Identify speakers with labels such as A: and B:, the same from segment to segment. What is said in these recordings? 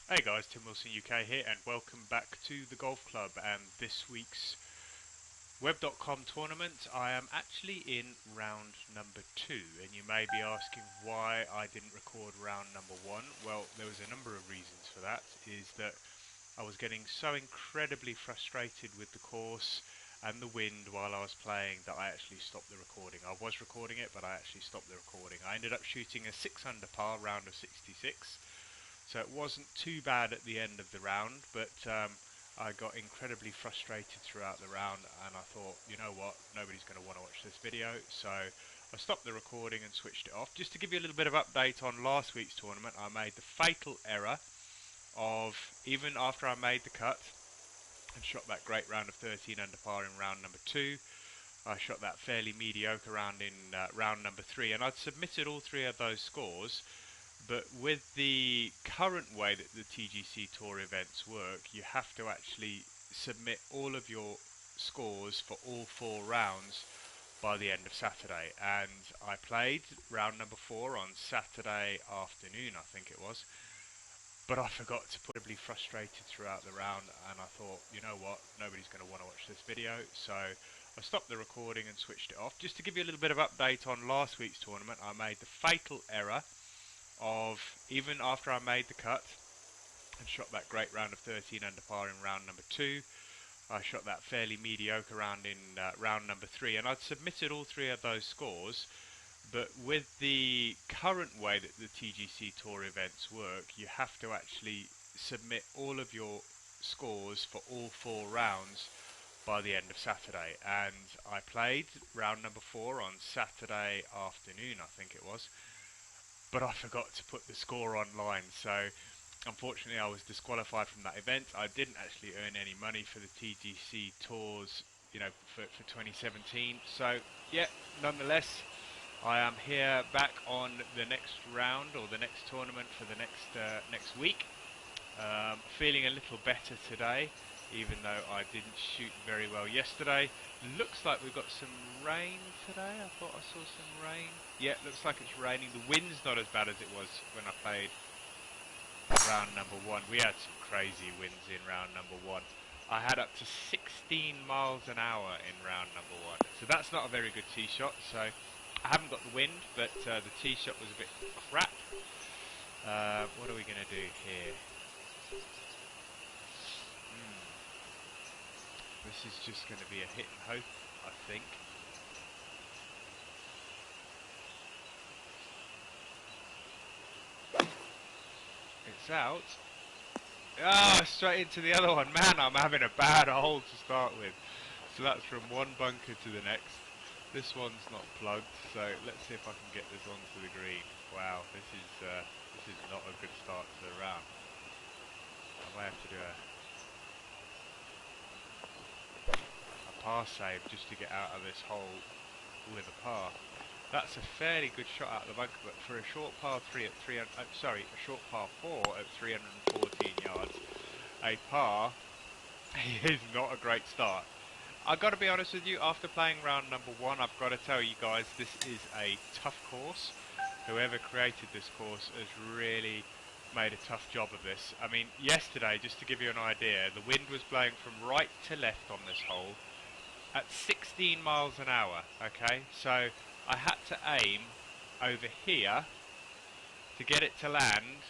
A: Hey guys, Tim Wilson UK here, and welcome back to the Golf Club and this week's Web.com tournament. I am actually in round number 2, and you may be asking why I didn't record round number 1. Well, there was a number of reasons for that. Is that I was getting so incredibly frustrated with the course and the wind while I was playing that I actually stopped the recording. I was recording it, but I actually stopped the recording. I ended up shooting a 6 under par round of 66. So it wasn't too bad at the end of the round, but I got incredibly frustrated throughout the round, and I thought, you know what, nobody's going to want to watch this video, so I stopped the recording and switched it off. Just to give you a little bit of update on last week's tournament, I made the fatal error of, even after I made the cut and shot that great round of 13 under par in round number 2, I shot that fairly mediocre round in round number 3, and I'd submitted all 3 of those scores. But with the current way that the TGC Tour events work, you have to actually submit all of your scores for all 4 rounds by the end of Saturday. And I played round number 4 on Saturday afternoon, I think it was. But I forgot to put frustrated throughout the round, and I thought, you know what, nobody's going to want to watch this video, so I stopped the recording and switched it off. Just to give you a little bit of update on last week's tournament, I made the fatal error of, even after I made the cut and shot that great round of 13 under par in round number 2, I shot that fairly mediocre round in round number 3, and I'd submitted all 3 of those scores. But with the current way that the TGC Tour events work, you have to actually submit all of your scores for all 4 rounds by the end of Saturday. And I played round number 4 on Saturday afternoon, I think it was, but I forgot to put the score online, so unfortunately I was disqualified from that event. I didn't actually earn any money for the TGC Tours, for 2017. So yeah, nonetheless, I am here back on the next round, or the next tournament, for the next week. Feeling a little better today, even though I didn't shoot very well yesterday. Looks like we've got some rain today. I thought I saw some rain. Yeah, looks like it's raining. The wind's not as bad as it was when I played round number 1. We had some crazy winds in round number 1. I had up to 16 miles an hour in round number 1. So that's not a very good tee shot. So I haven't got the wind, but the tee shot was a bit crap. What are we going to do here? This is just going to be a hit and hope, I think. It's out. Ah, straight into the other one. Man, I'm having a bad hole to start with. So that's from one bunker to the next. This one's not plugged, so let's see if I can get this onto the green. Wow, this is not a good start to the round. I may have to do a par save just to get out of this hole with a par. That's a fairly good shot out of the bunker, but for a short par 3 at 300, a short par 4 at 314 yards, a par is not a great start. I've got to be honest with you, after playing round number 1, I've got to tell you guys, this is a tough course. Whoever created this course has really made a tough job of this. I mean, yesterday, just to give you an idea, the wind was blowing from right to left on this hole at 16 miles an hour, okay? So I had to aim over here to get it to land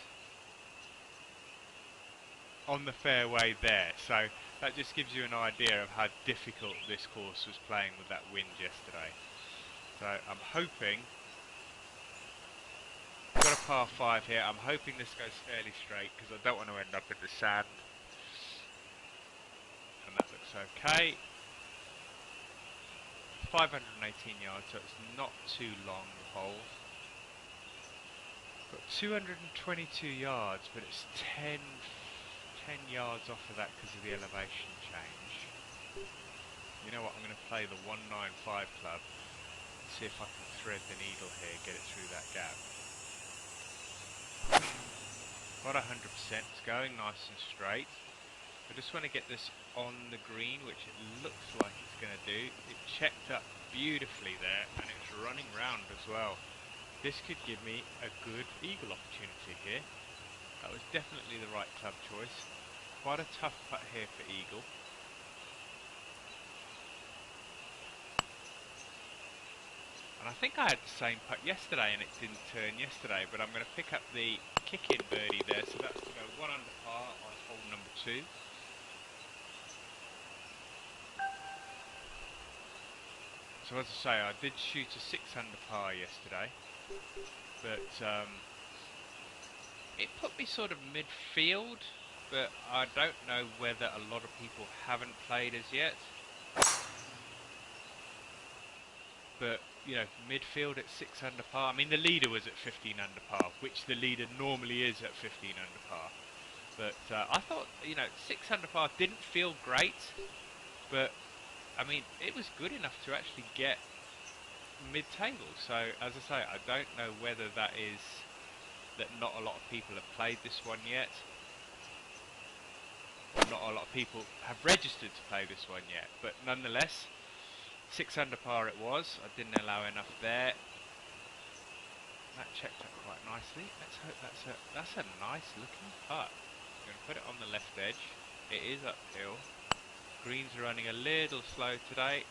A: on the fairway there. So that just gives you an idea of how difficult this course was playing with that wind yesterday. So I'm hoping, I've got a par 5 here, I'm hoping this goes fairly straight because I don't want to end up in the sand. And that looks okay. 518 yards, so it's not too long, the hole. Got 222 yards, but it's 10 yards off of that because of the elevation change. You know what, I'm going to play the 195 club and see if I can thread the needle here, get it through that gap. Got 100%, it's going nice and straight. I just want to get this on the green, which it looks like it's going to do. It checked up beautifully there, and it's running round as well. This could give me a good eagle opportunity here. That was definitely the right club choice. Quite a tough putt here for Eagle. And I think I had the same putt yesterday and it didn't turn yesterday, but I'm going to pick up the kick-in birdie there, so that's to go 1 under par on hole number 2. So as I say, I did shoot a 6 under par yesterday, but it put me sort of midfield, but I don't know whether a lot of people haven't played as yet. But, you know, midfield at 6 under par. I mean, the leader was at 15 under par, which the leader normally is at 15 under par. But I thought, you know, 6 under par didn't feel great, but, I mean, it was good enough to actually get mid-table. So, as I say, I don't know whether that is that not a lot of people have played this one yet, or not a lot of people have registered to play this one yet. But nonetheless, 6 under par it was. I didn't allow enough there. That checked up quite nicely. Let's hope that's a nice looking putt. I'm going to put it on the left edge. It is uphill. Greens are running a little slow today.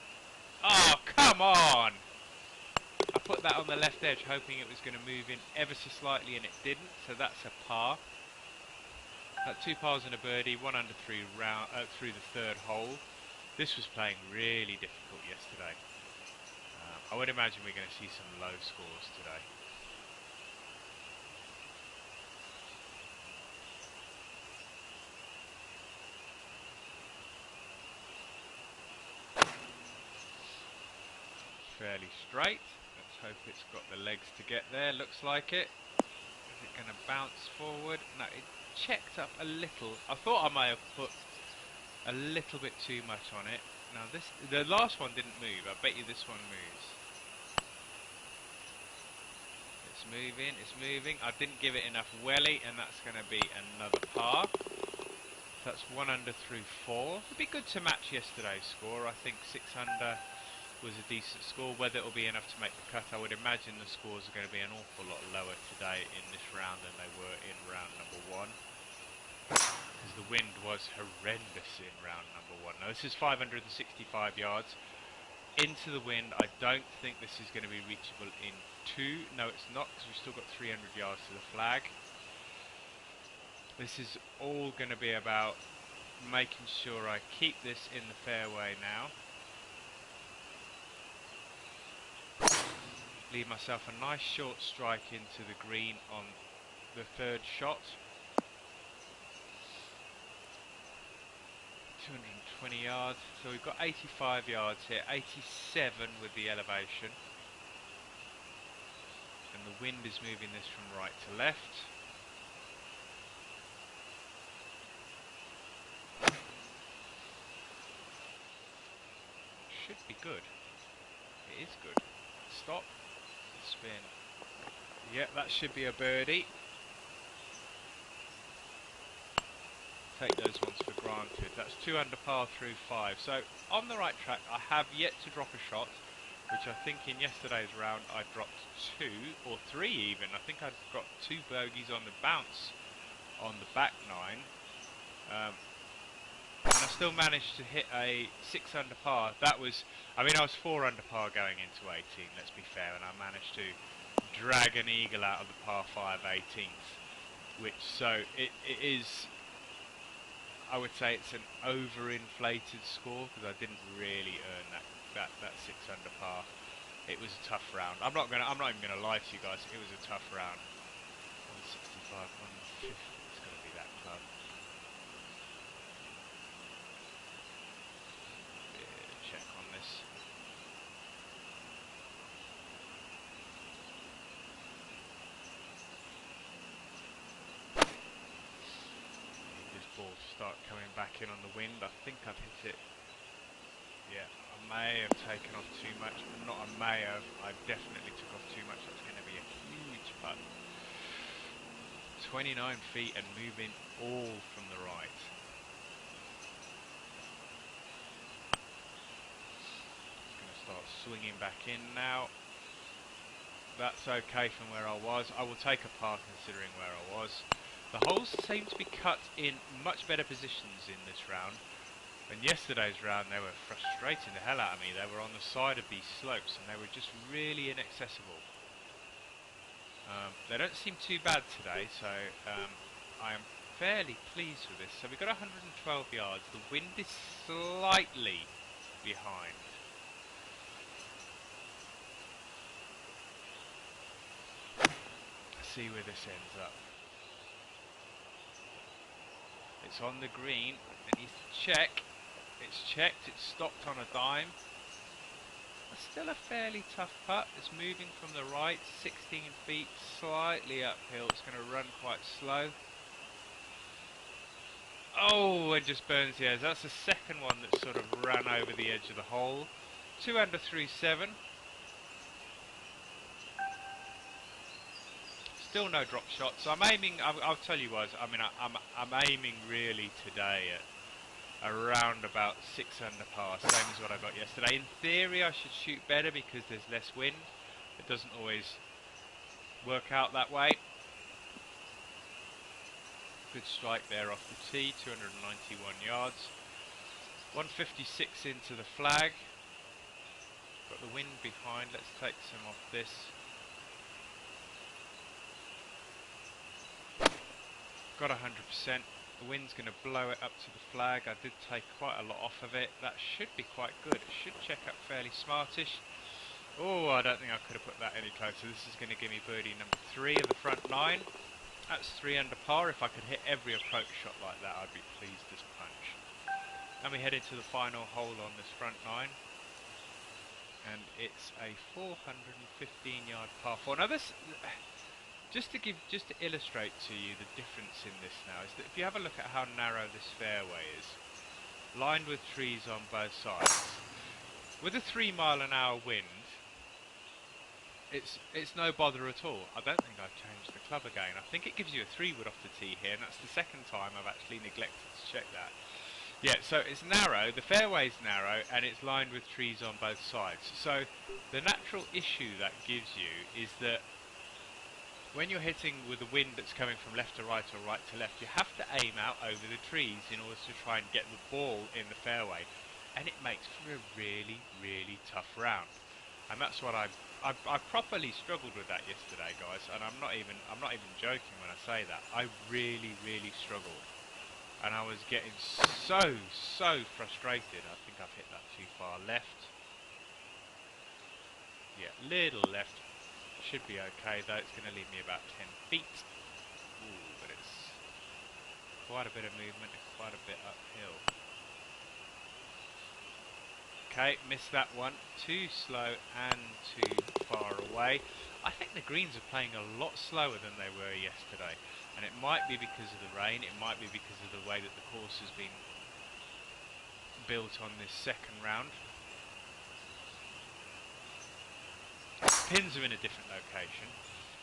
A: Oh, come on! I put that on the left edge hoping it was going to move in ever so slightly, and it didn't, so that's a par. 2 pars and a birdie, 1 under 3 round, through the 3rd hole. This was playing really difficult yesterday. I would imagine we're going to see some low scores today. Fairly straight. Let's hope it's got the legs to get there. Looks like it. Is it going to bounce forward? No, it checked up a little. I thought I may have put a little bit too much on it. Now the last one didn't move. I bet you this one moves. It's moving, it's moving. I didn't give it enough welly, and that's going to be another par. That's 1 under through 4. It'd be good to match yesterday's score. I think 6 under was a decent score. Whether it'll be enough to make the cut, I would imagine the scores are going to be an awful lot lower today in this round than they were in round number 1. Because the wind was horrendous in round number 1. Now this is 565 yards into the wind. I don't think this is going to be reachable in 2. No, it's not, because we've still got 300 yards to the flag. This is all going to be about making sure I keep this in the fairway now. Leave myself a nice short strike into the green on the 3rd shot. 220 yards, so we've got 85 yards here, 87 with the elevation. And the wind is moving this from right to left. Should be good. It is good. Stop. Spin. Yep, that should be a birdie. Take those ones for granted. That's 2 under par through 5. So on the right track. I have yet to drop a shot, which I think in yesterday's round I dropped 2 or 3 even. I think I got 2 bogeys on the bounce on the back 9. And I still managed to hit a 6 under par. That was, I mean, I was 4 under par going into 18, let's be fair, and I managed to drag an eagle out of the par 5 18th, which, so it is, I would say it's an overinflated score, because I didn't really earn that 6 under par. It was a tough round. I'm not even gonna lie to you guys, it was a tough round. 165, 150, it's gonna be that club. Check on this. Need this ball to start coming back in on the wind. I think I've hit it. Yeah, I may have taken off too much, but not I may have. I definitely took off too much. That's going to be a huge putt. 29 feet and moving all from the right. Start swinging back in now. That's okay from where I was. I will take a par considering where I was. The holes seem to be cut in much better positions in this round. In yesterday's round, they were frustrating the hell out of me. They were on the side of these slopes, and they were just really inaccessible. They don't seem too bad today, so I am fairly pleased with this. So we've got 112 yards. The wind is slightly behind. Let's see where this ends up. It's on the green. It needs to check. It's checked. It's stopped on a dime. It's still a fairly tough putt. It's moving from the right, 16 feet, slightly uphill. It's going to run quite slow. Oh, it just burns the edge. That's the second one that sort of ran over the edge of the hole. 2 under 3-7. Still no drop shots. So I'm aiming. I'll tell you what. I mean, I'm aiming really today at around about 6 under par, same as what I got yesterday. In theory, I should shoot better because there's less wind. It doesn't always work out that way. Good strike there off the tee, 291 yards. 156 into the flag. Got the wind behind. Let's take some off this. Got 100%. The wind's going to blow it up to the flag. I did take quite a lot off of it. That should be quite good. It should check up fairly smartish. Oh, I don't think I could have put that any closer. This is going to give me birdie number 3 of the front 9. That's 3 under par. If I could hit every approach shot like that, I'd be pleased as punch. And we head into the final hole on this front 9. And it's a 415-yard par 4. Now this... Just to illustrate to you the difference in this now, is that if you have a look at how narrow this fairway is, lined with trees on both sides, with a 3-mile-an-hour wind, it's no bother at all. I don't think I've changed the club again. I think it gives you a 3-wood off the tee here, and that's the second time I've actually neglected to check that. Yeah, so it's narrow, the fairway's narrow, and it's lined with trees on both sides. So the natural issue that gives you is that when you're hitting with the wind that's coming from left to right or right to left, you have to aim out over the trees in order to try and get the ball in the fairway, and it makes for a really, really tough round. And that's what I properly struggled with that yesterday, guys. And I'm not even joking when I say that. I really, really struggled, and I was getting so frustrated. I think I've hit that too far left. Yeah, little left. Should be okay though. It's going to leave me about 10 feet. Ooh, but it's quite a bit of movement and quite a bit uphill. Okay, missed that one. Too slow and too far away. I think the greens are playing a lot slower than they were yesterday. And it might be because of the rain. It might be because of the way that the course has been built on this second round. Pins are in a different location,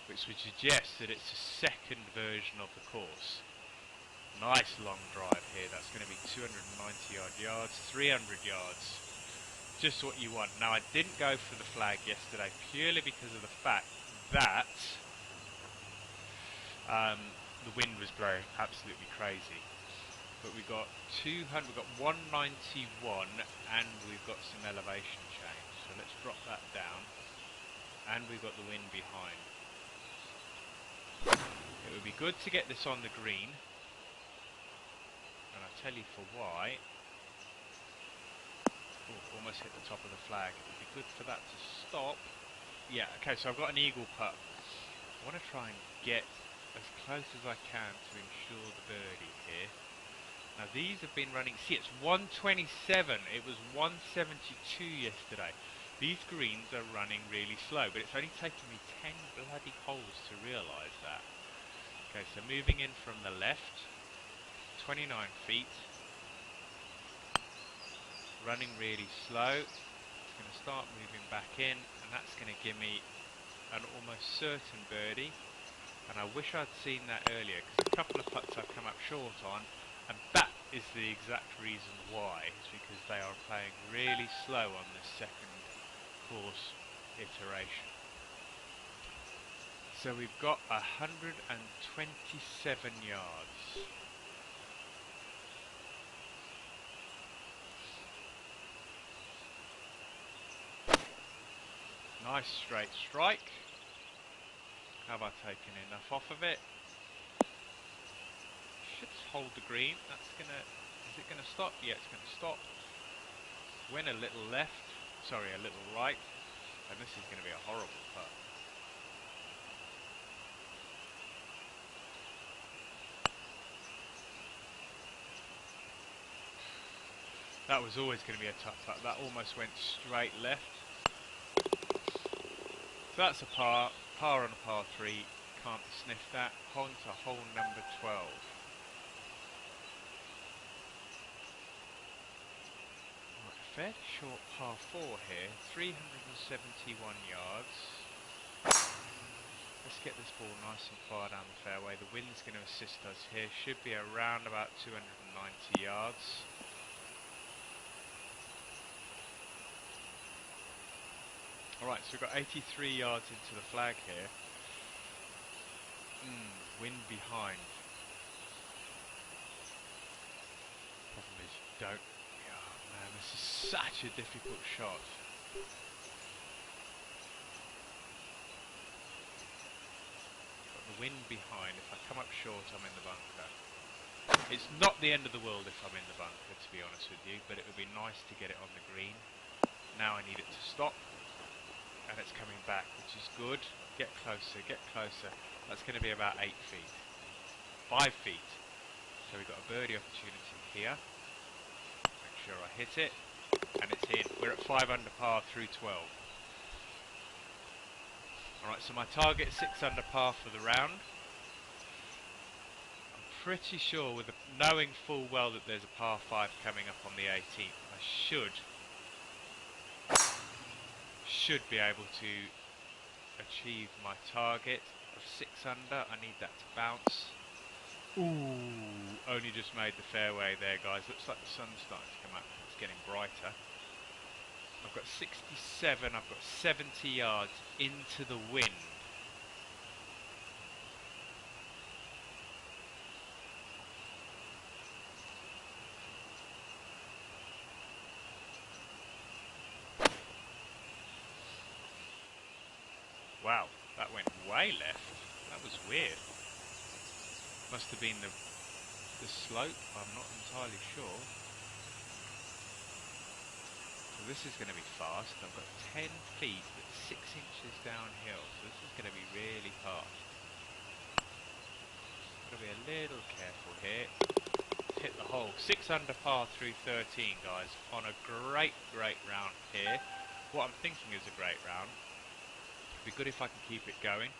A: which would suggest that it's a second version of the course. Nice long drive here. That's going to be 290 odd yards, 300 yards. Just what you want. Now, I didn't go for the flag yesterday purely because of the fact that the wind was blowing absolutely crazy. But we got 200, we've got 191, and we've got some elevation change. So let's drop that down. And we've got the wind behind. It would be good to get this on the green, and I'll tell you for why. Ooh, almost hit the top of the flag. It would be good for that to stop. Yeah, okay, so I've got an eagle putt. I want to try and get as close as I can to ensure the birdie here. Now these have been running, see it's 127, it was 172 yesterday. These greens are running really slow, but it's only taken me 10 bloody holes to realise that. Okay, so moving in from the left, 29 feet. Running really slow. It's going to start moving back in, and that's going to give me an almost certain birdie. And I wish I'd seen that earlier, because a couple of putts I've come up short on, and that is the exact reason why. It's because they are playing really slow on this second course iteration. So we've got 127 yards. Nice straight strike. Have I taken enough off of it? Should hold the green. That's gonna. Is it gonna stop? Yeah, it's gonna stop. Win a little left. Sorry, a little right. And this is gonna be a horrible putt. That was always going to be a tough putt. That almost went straight left. So that's a par. Par on a par 3. Can't sniff that. On to hole number 12. Right, fairly short par 4 here. 371 yards. Let's get this ball nice and far down the fairway. The wind's going to assist us here. Should be around about 290 yards. Alright, so we've got 83 yards into the flag here. Wind behind. Problem is you don't... Oh man, this is such a difficult shot. Got the wind behind. If I come up short, I'm in the bunker. It's not the end of the world if I'm in the bunker, to be honest with you, but it would be nice to get it on the green. Now I need it to stop. And it's coming back, which is good. Get closer, get closer. That's going to be about 8 feet. 5 feet. So we've got a birdie opportunity here. Make sure I hit it. And it's in. We're at 5 under par through 12. Alright, so my target 6 under par for the round. I'm pretty sure, with knowing full well that there's a par 5 coming up on the 18th, I should be able to achieve my target of 6 under. I need that to bounce. Ooh, only just made the fairway there, guys. Looks like the sun's starting to come up. It's getting brighter. I've got 67. I've got 70 yards into the wind. Wow, that went way left. That was weird. Must have been the slope, I'm not entirely sure. So this is going to be fast. I've got 10 feet but 6 inches downhill, so this is going to be really fast. Got to be a little careful here. Hit the hole. 6 under par through 13, guys, on a great round here. What I'm thinking is a great round. Be good if I can keep it going.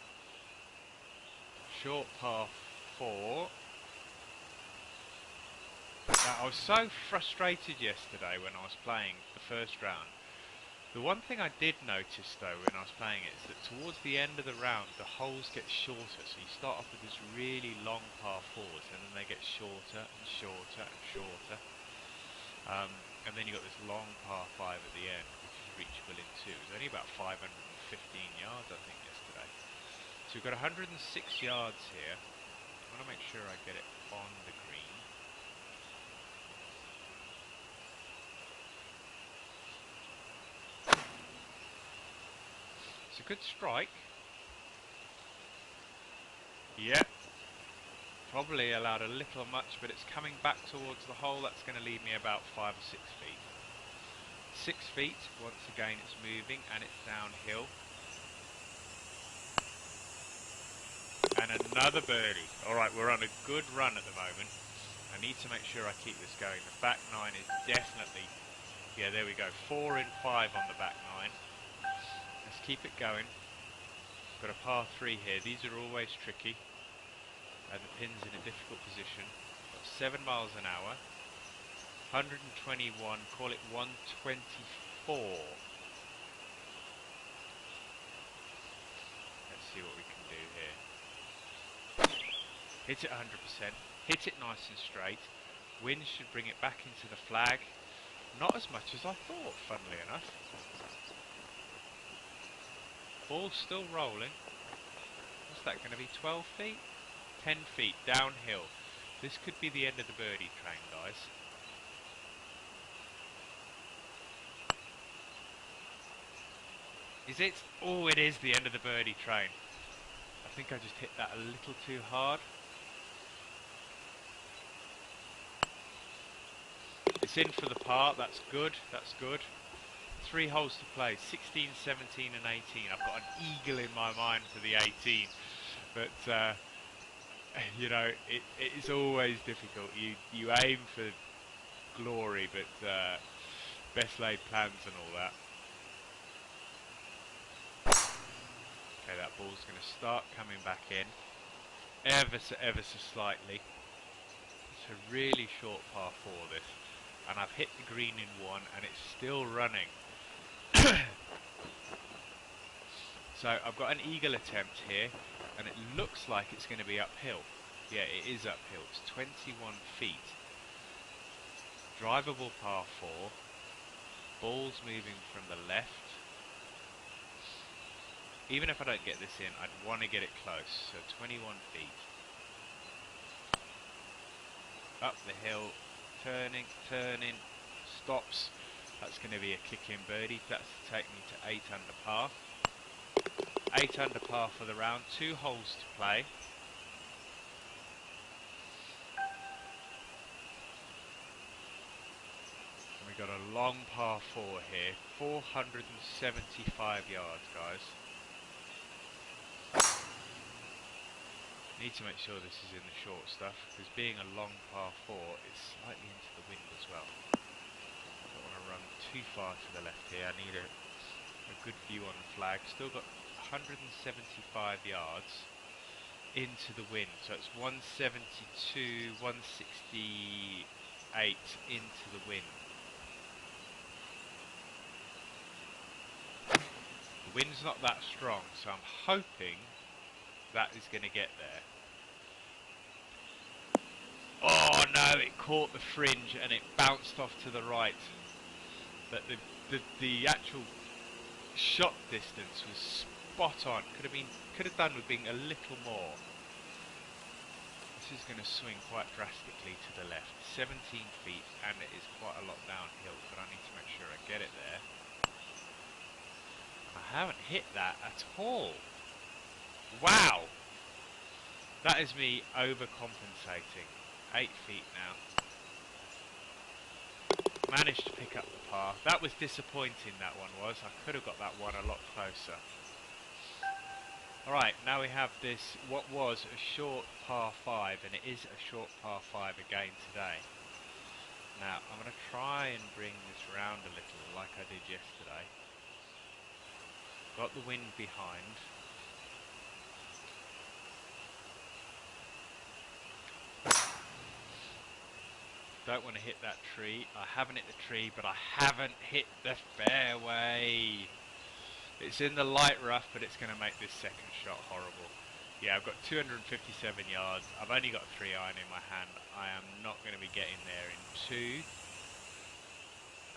A: Short par 4. Now, I was so frustrated yesterday when I was playing the first round. The one thing I did notice though when I was playing it is that towards the end of the round the holes get shorter, so you start off with this really long par 4s and then they get shorter and shorter and shorter. And then you've got this long par 5 at the end, which is reachable in 2. It's only about 515 yards, I think, yesterday. So we've got 106 yards here. I want to make sure I get it on the green. It's a good strike. Yep. Probably allowed a little much, but it's coming back towards the hole. That's going to leave me about 5 or 6 feet. 6 feet, once again it's moving and it's downhill. And another birdie. Alright, we're on a good run at the moment. I need to make sure I keep this going. The back 9 is definitely... Yeah, there we go. 4 in 5 on the back 9. Let's keep it going. Got a par 3 here. These are always tricky. And the pin's in a difficult position. Got 7 miles an hour. 121, call it 124. Let's see what we can do here. Hit it 100%. Hit it nice and straight. Wind should bring it back into the flag. Not as much as I thought, funnily enough. Ball's still rolling. Let's that going to be? 12 feet? 10 feet downhill. This could be the end of the birdie train, guys. Is it? Oh, it is the end of the birdie train. I think I just hit that a little too hard. It's in for the par. That's good. That's good. 3 holes to play. 16, 17 and 18. I've got an eagle in my mind for the 18. But, you know, it is always difficult. You aim for glory, but best laid plans and all that. Okay, that ball's going to start coming back in. Ever so slightly. It's a really short par 4, this. And I've hit the green in 1 and it's still running. So I've got an eagle attempt here and it looks like it's going to be uphill. Yeah, it is uphill. It's 21 feet. Drivable par 4. Ball's moving from the left. Even if I don't get this in, I'd want to get it close. So 21 feet. Up the hill. Turning, turning. Stops. That's going to be a kick-in birdie. That's to take me to 8 under par. 8 under par for the round. 2 holes to play. And we got a long par 4 here. 475 yards, guys. Need to make sure this is in the short stuff, because being a long par 4, it's slightly into the wind as well. Don't want to run too far to the left here. I need a good view on the flag. Still got 175 yards into the wind, so it's 172, 168 into the wind. The wind's not that strong, so I'm hoping that is going to get there. Oh no, it caught the fringe and it bounced off to the right. But the actual shot distance was spot on. Could have done with being a little more. This is going to swing quite drastically to the left. 17 feet and it is quite a lot downhill, but I need to make sure I get it there. I haven't hit that at all. Wow! That is me overcompensating. 8 feet now. Managed to pick up the par. That was disappointing, that one was. I could have got that one a lot closer. Alright, now we have this, what was a short par 5, and it is a short par 5 again today. Now, I'm going to try and bring this round a little like I did yesterday. Got the wind behind. Don't want to hit that tree. I haven't hit the tree, but I haven't hit the fairway. It's in the light rough, but it's going to make this second shot horrible. Yeah, I've got 257 yards. I've only got 3 iron in my hand. I am not going to be getting there in 2.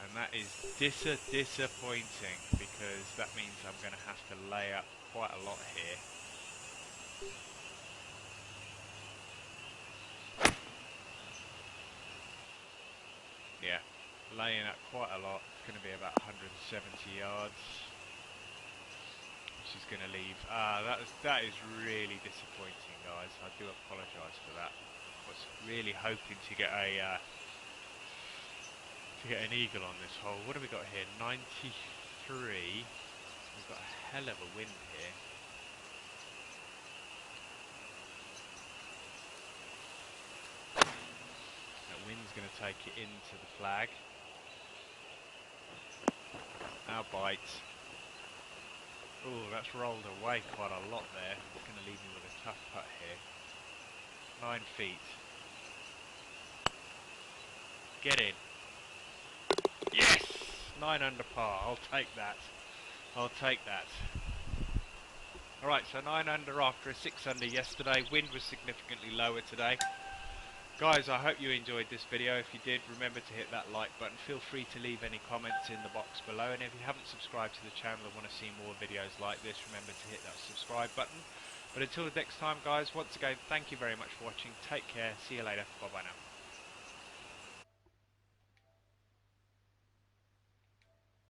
A: And that is disappointing, because that means I'm going to have to lay up quite a lot here. Yeah, laying up quite a lot. It's going to be about 170 yards, which is going to leave. That is really disappointing, guys. I do apologise for that. I was really hoping to get an eagle on this hole. What have we got here? 93. We've got a hell of a wind here. Wind's going to take it into the flag. Now bite. Oh, that's rolled away quite a lot there. It's going to leave me with a tough putt here. 9 feet. Get in. Yes! 9 under par. I'll take that. I'll take that. Alright, so 9 under after a 6 under yesterday. Wind was significantly lower today. Guys, I hope you enjoyed this video. If you did, remember to hit that like button. Feel free to leave any comments in the box below. And if you haven't subscribed to the channel and want to see more videos like this, remember to hit that subscribe button. But until next time, guys, once again, thank you very much for watching. Take care. See you later. Bye bye now.